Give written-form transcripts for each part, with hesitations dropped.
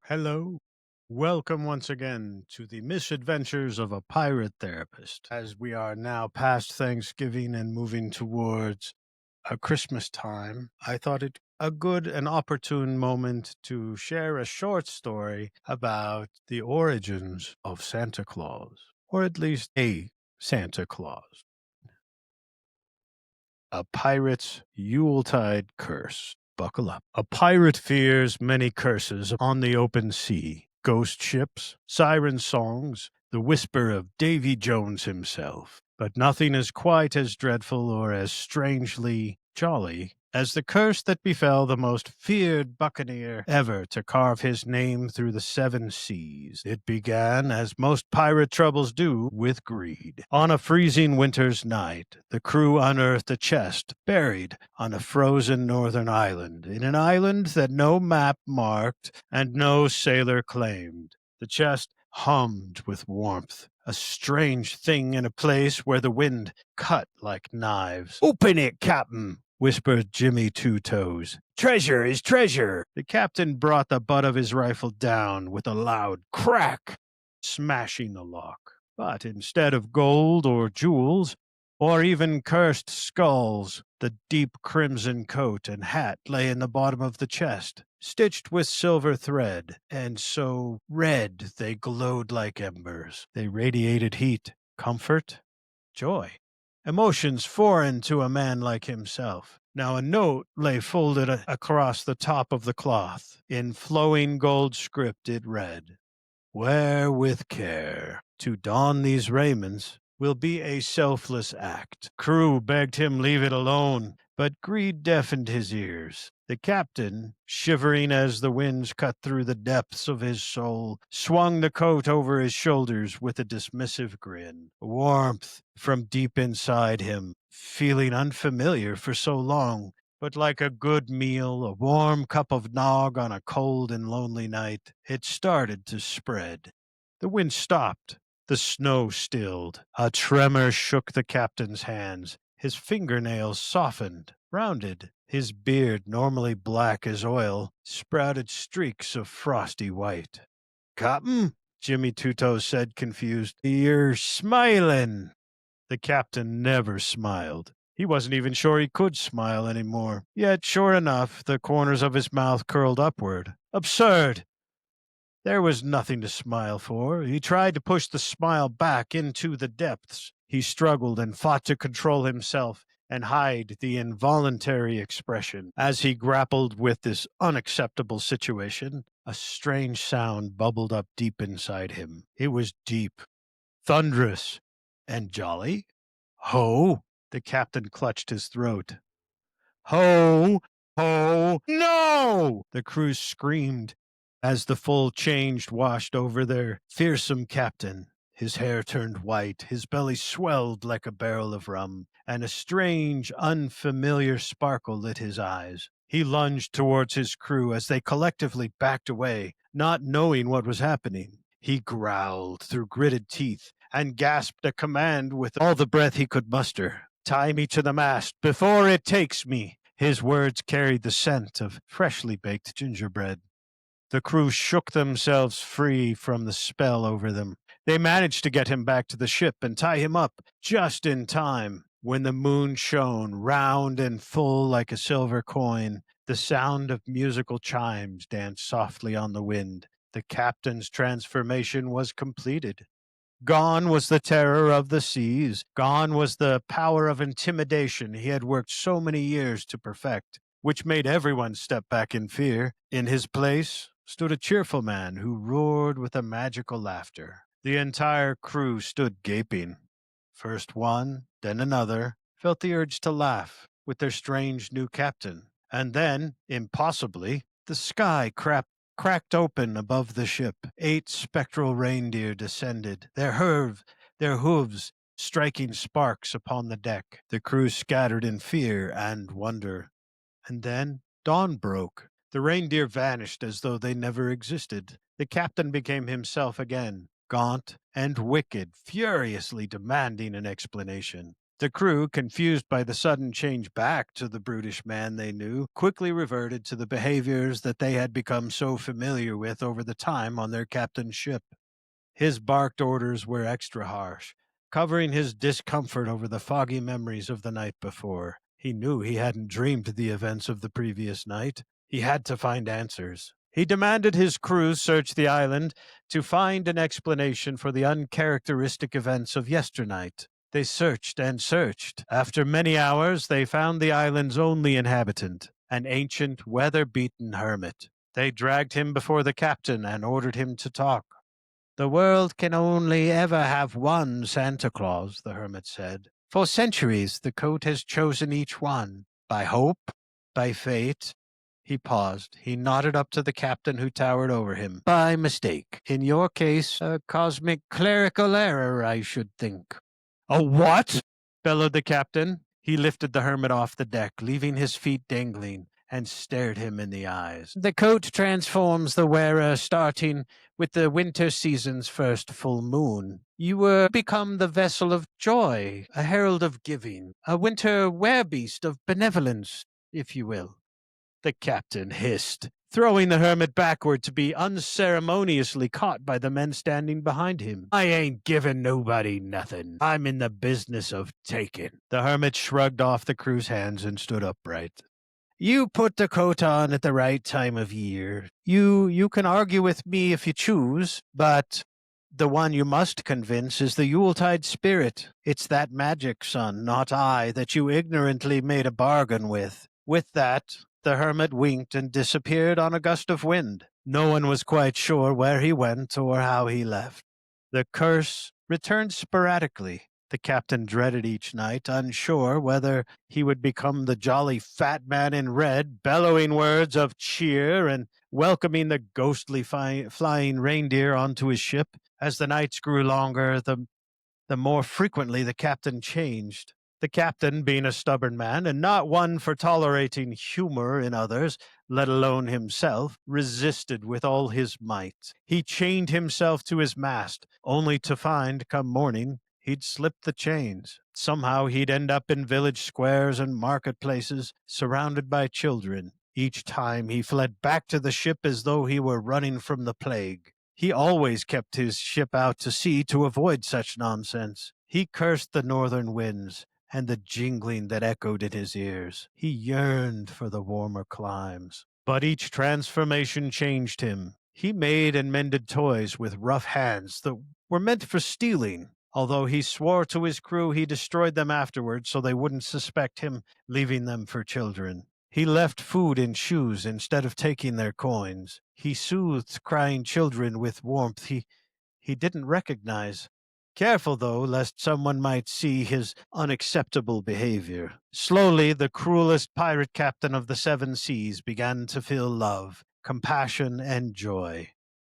Hello. Welcome once again to the Misadventures of a Pirate Therapist. As we are now past Thanksgiving and moving towards a Christmas time, I thought it a good and opportune moment to share a short story about the origins of Santa Claus, or at least a Santa Claus. A Pirate's Yuletide Curse. Buckle up. A pirate fears many curses on the open sea: ghost ships, siren songs, the whisper of Davy Jones himself. But nothing is quite as dreadful or as strangely jolly as the curse that befell the most feared buccaneer ever to carve his name through the seven seas. It began, as most pirate troubles do, with greed. On a freezing winter's night, the crew unearthed a chest buried on a frozen northern island, in an island that no map marked and no sailor claimed. The chest hummed with warmth, a strange thing in a place where the wind cut like knives. "Open it, Captain," whispered Jimmy Two Toes. "Treasure is treasure." The captain brought the butt of his rifle down with a loud crack, smashing the lock. But instead of gold or jewels, or even cursed skulls, the deep crimson coat and hat lay in the bottom of the chest, stitched with silver thread, and so red they glowed like embers. They radiated heat, comfort, joy, emotions foreign to a man like himself. Now a note lay folded across the top of the cloth. In flowing gold script it read, "Wear with care. To don these raiments will be a selfless act." Crew begged him leave it alone, but greed deafened his ears. The captain, shivering as the winds cut through the depths of his soul, swung the coat over his shoulders with a dismissive grin. Warmth from deep inside him, feeling unfamiliar for so long, but like a good meal, a warm cup of nog on a cold and lonely night, it started to spread. The wind stopped. The snow stilled. A tremor shook the captain's hands. His fingernails softened, rounded. His beard, normally black as oil, sprouted streaks of frosty white. "Captain," Jimmy Two Toes said, confused, "you're smiling." The captain never smiled. He wasn't even sure he could smile anymore. Yet, sure enough, the corners of his mouth curled upward. Absurd! There was nothing to smile for. He tried to push the smile back into the depths. He struggled and fought to control himself and hide the involuntary expression. As he grappled with this unacceptable situation, a strange sound bubbled up deep inside him. It was deep, thunderous, and jolly. "Ho!" The captain clutched his throat. "Ho! Ho! No!" the crew screamed as the full change washed over their fearsome captain. His hair turned white, his belly swelled like a barrel of rum, and a strange, unfamiliar sparkle lit his eyes. He lunged towards his crew as they collectively backed away, not knowing what was happening. He growled through gritted teeth and gasped a command with all the breath he could muster. "Tie me to the mast before it takes me." His words carried the scent of freshly baked gingerbread. The crew shook themselves free from the spell over them. They managed to get him back to the ship and tie him up just in time. When the moon shone round and full like a silver coin, the sound of musical chimes danced softly on the wind. The captain's transformation was completed. Gone was the terror of the seas. Gone was the power of intimidation he had worked so many years to perfect, which made everyone step back in fear. In his place stood a cheerful man who roared with a magical laughter. The entire crew stood gaping. First one, then another, felt the urge to laugh with their strange new captain. And then, impossibly, the sky cracked open above the ship. 8 spectral reindeer descended, their hooves striking sparks upon the deck. The crew scattered in fear and wonder. And then dawn broke. The reindeer vanished as though they never existed. The captain became himself again, gaunt and wicked, furiously demanding an explanation. The crew, confused by the sudden change back to the brutish man they knew, quickly reverted to the behaviors that they had become so familiar with over the time on their captain's ship. His barked orders were extra harsh, covering his discomfort over the foggy memories of the night before. He knew he hadn't dreamed the events of the previous night. He had to find answers. He demanded his crew search the island to find an explanation for the uncharacteristic events of yesternight. They searched and searched. After many hours, they found the island's only inhabitant, an ancient, weather-beaten hermit. They dragged him before the captain and ordered him to talk. The world can only ever have one Santa Claus, the hermit said. For centuries, the coat has chosen each one. By hope, by fate. He paused. He nodded up to the captain who towered over him. By mistake. In your case, a cosmic clerical error, I should think. A what? Bellowed the captain. He lifted the hermit off the deck, leaving his feet dangling, and stared him in the eyes. The coat transforms the wearer starting with the winter season's first full moon. You become the vessel of joy, a herald of giving, a winter werebeast of benevolence, if you will. The captain hissed, throwing the hermit backward to be unceremoniously caught by the men standing behind him. I ain't giving nobody nothing. I'm in the business of taking. The hermit shrugged off the crew's hands and stood upright. You put the coat on at the right time of year. You can argue with me if you choose, but the one you must convince is the Yuletide spirit. It's that magic, son, not I, that you ignorantly made a bargain with. With that, the hermit winked and disappeared on a gust of wind. No one was quite sure where he went or how he left. The curse returned sporadically. The captain dreaded each night, unsure whether he would become the jolly fat man in red, bellowing words of cheer and welcoming the ghostly flying reindeer onto his ship. As the nights grew longer, the more frequently the captain changed. The captain, being a stubborn man and not one for tolerating humor in others, let alone himself, resisted with all his might. He chained himself to his mast, only to find, come morning, he'd slipped the chains. Somehow he'd end up in village squares and marketplaces, surrounded by children. Each time he fled back to the ship as though he were running from the plague. He always kept his ship out to sea to avoid such nonsense. He cursed the northern winds and the jingling that echoed in his ears. He yearned for the warmer climes. But each transformation changed him. He made and mended toys with rough hands that were meant for stealing, although he swore to his crew he destroyed them afterwards so they wouldn't suspect him leaving them for children. He left food in shoes instead of taking their coins. He soothed crying children with warmth he didn't recognize. Careful, though, lest someone might see his unacceptable behavior. Slowly, the cruelest pirate captain of the seven seas began to feel love, compassion, and joy.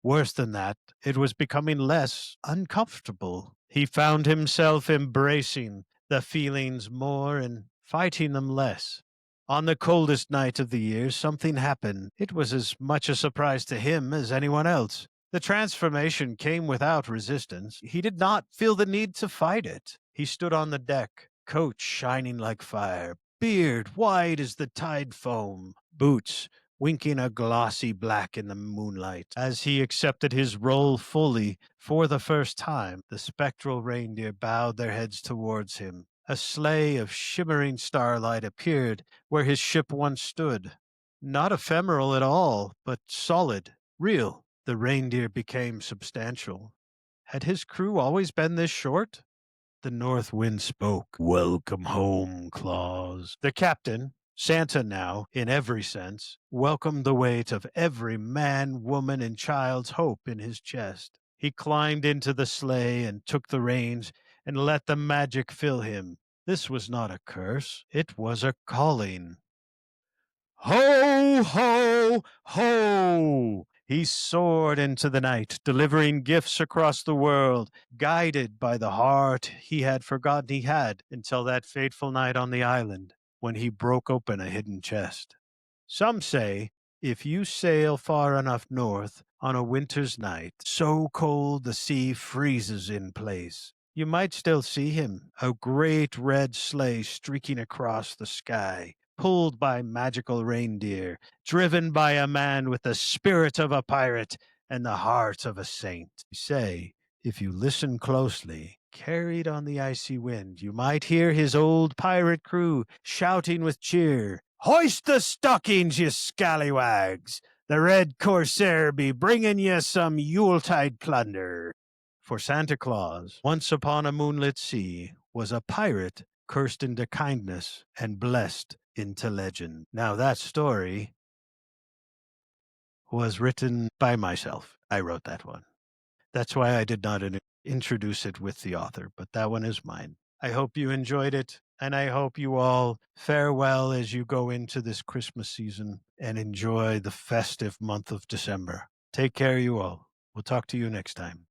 Worse than that, it was becoming less uncomfortable. He found himself embracing the feelings more and fighting them less. On the coldest night of the year, something happened. It was as much a surprise to him as anyone else. The transformation came without resistance. He did not feel the need to fight it. He stood on the deck, coat shining like fire, beard white as the tide foam, boots winking a glossy black in the moonlight. As he accepted his role fully for the first time, the spectral reindeer bowed their heads towards him. A sleigh of shimmering starlight appeared where his ship once stood. Not ephemeral at all, but solid, real. The reindeer became substantial. Had his crew always been this short? The north wind spoke. Welcome home, Claus. The captain, Santa now, in every sense, welcomed the weight of every man, woman, and child's hope in his chest. He climbed into the sleigh and took the reins and let the magic fill him. This was not a curse. It was a calling. Ho, ho, ho! He soared into the night, delivering gifts across the world, guided by the heart he had forgotten he had until that fateful night on the island when he broke open a hidden chest. Some say if you sail far enough north on a winter's night, so cold the sea freezes in place, You might still see him, a great red sleigh streaking across the sky, pulled by magical reindeer, driven by a man with the spirit of a pirate and the heart of a saint. You say, if you listen closely, carried on the icy wind, you might hear his old pirate crew shouting with cheer, "Hoist the stockings, you scallywags! The red corsair be bringing you some Yuletide plunder." For Santa Claus, once upon a moonlit sea, was a pirate cursed into kindness and blessed into legend. Now that story was written by myself. I wrote that one. That's why I did not introduce it with the author, but that one is mine. I hope you enjoyed it, and I hope you all fare well as you go into this Christmas season and enjoy the festive month of December. Take care, you all. We'll talk to you next time.